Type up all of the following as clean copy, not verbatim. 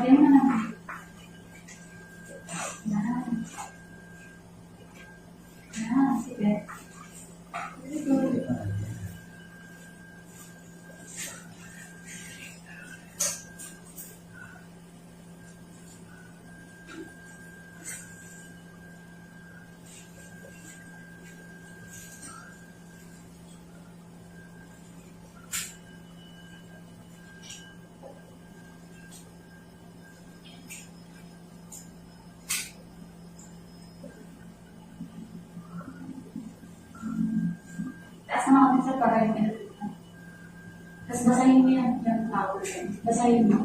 Sabi mo na naman. Yan. Yan, sige. Good. Taas na ako sa para yung tapos basahin mo yan, yung flower. Basahin mo.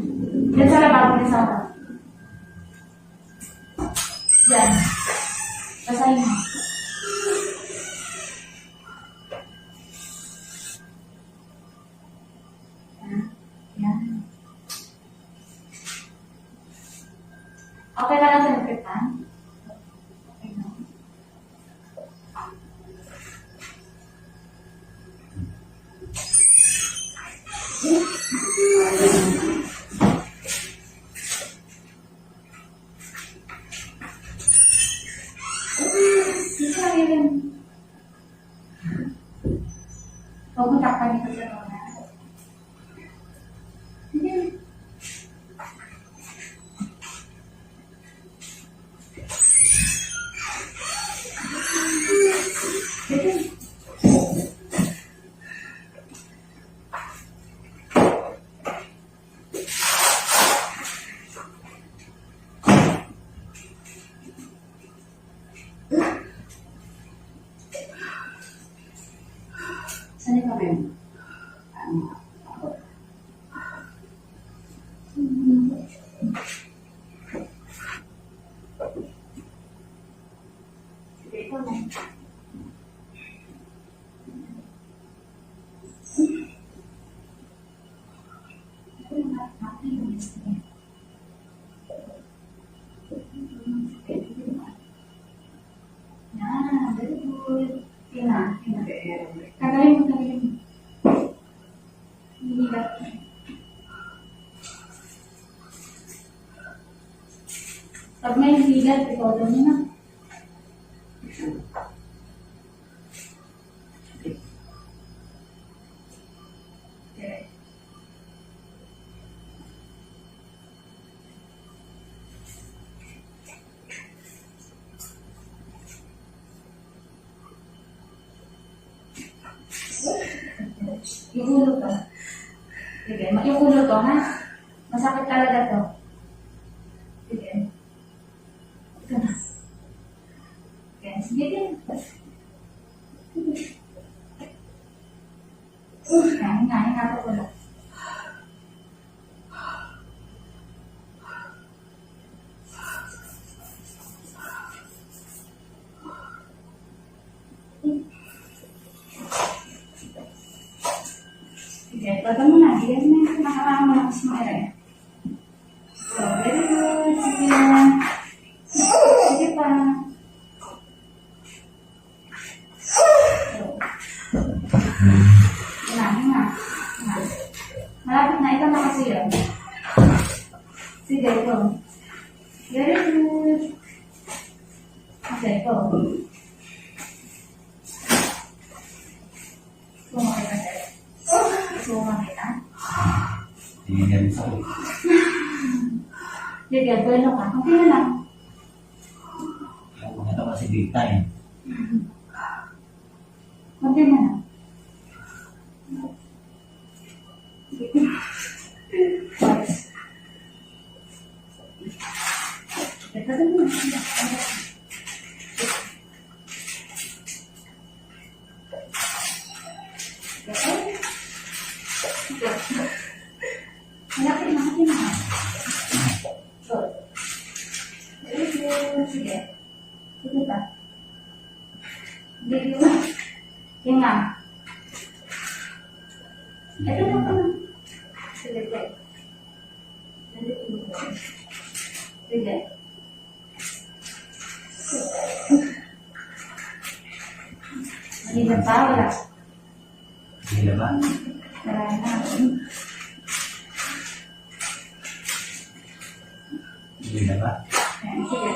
Yan sa lababo niya sa akin. Yan. Basahin mo. Yan. Yan. Okay ka lang sa nagpitan? Okay na. Pumunta ka dito sa Rona. Hindi. Saan ka ba yun? Sige, ikaw na. Yan, very good. Tina. Tagalin mo, tagalin mo. Hinihigat. Pag may hinihigat, ikaw doon na. Okay. Yung ulo to. Sige, yung ulo to, ha? Masakit talaga to. Sige. Ito na. Okay, sige din. Hinga po ulo. Sige, pwede mo na. Sige mo na. Nakaraan mo lang sa mga So, very good. Sige na. Sige pa. Hinga. Malapit na. Ikaw na kasi yun. Sige, ito. Very good. Okay, ito. Sumakit ka sa'yo. Sumakit ka? Hindi na rin sa'yo. Sige, bueno ka. Okay na lang. Kaya kung ito kasi big time. Okay na lang. Sige. Ito na lang. Malapit na. Good. Very good. Sige. Sige pa. Hindi yun. Hinga. Ito na pa na. Sige, sige. Sige. Mahirap pa, wala. Hindi na ba? Wala na. Hindi na ba? Ayan, sige.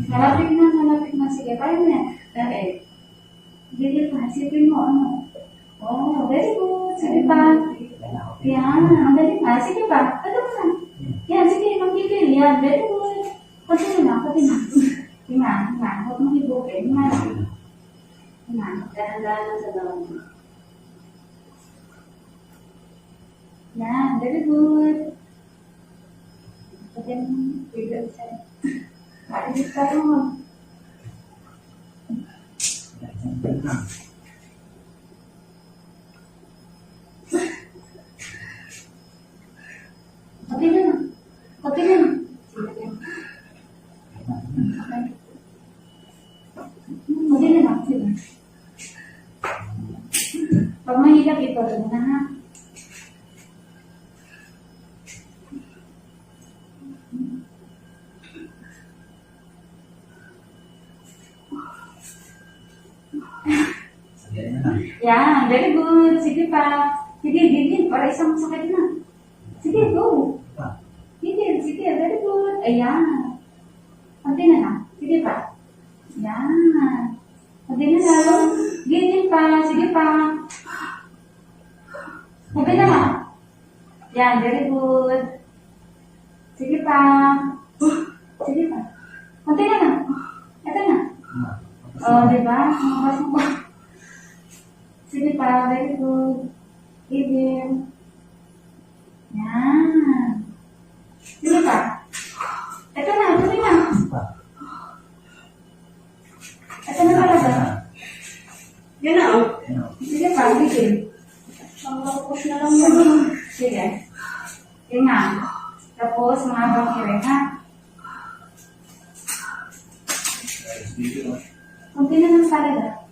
Malapit na, malapit na. Sige, kaya mo yan. Okay. Sige pa, sipin mo, ano. Oh, very good. Sige pa. Yan, ang galing pa. Sige pa. Ano mo na? Yan, sige, magigil. Yan, very good. Pati na, pati na. Hinga, hinga. Huwag mong ibukin. Hinga na. Hinga. Dahan-dahan lang sa bawang mo. Yan, very good. Pati mo, bigyan sa'yo. Kainis ka mo. Pati na. Pati na. Sige. Okay. Pati na. Sige. Pag mahilap, ito rin na ha. Yan, very good. Sige pa. Sige, gigil. Para isang sakit na. Sige, go. Gigil, sige, very good. Ayan. Kunti na lang. Sige pa. Yan. Kunti na lang. Gigil pa. Sige pa. Kunti na lang. Yan, very good. Sige pa. Sige pa. Kunti na lang. Ito na. Oh, diba? Mabas mo. Sige pa, very good. Gigil. Yan. Sige pa. Ito na, tuloy na. Ito na talaga. Yan na, oh. Sige pa, gigil. Tapos na lang yun. Sige. Sige nga. Tapos, mga bangkire, ha? Kunti na lang talaga.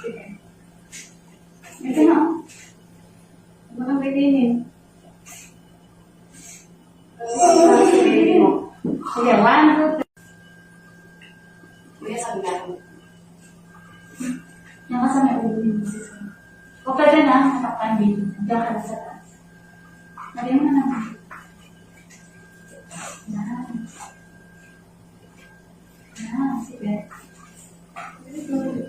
Sige. Ito na. Huwag kang bitinin. Sige, 1, 2, 3. Kuya, sabi nga ako. Yan ka sa may ulo ni Mrs. Huwag ka dyan ha, natakpan dito. Diyan ka na sa taas. Lagyan mo na naman. Yan. Yan, sige. Very good.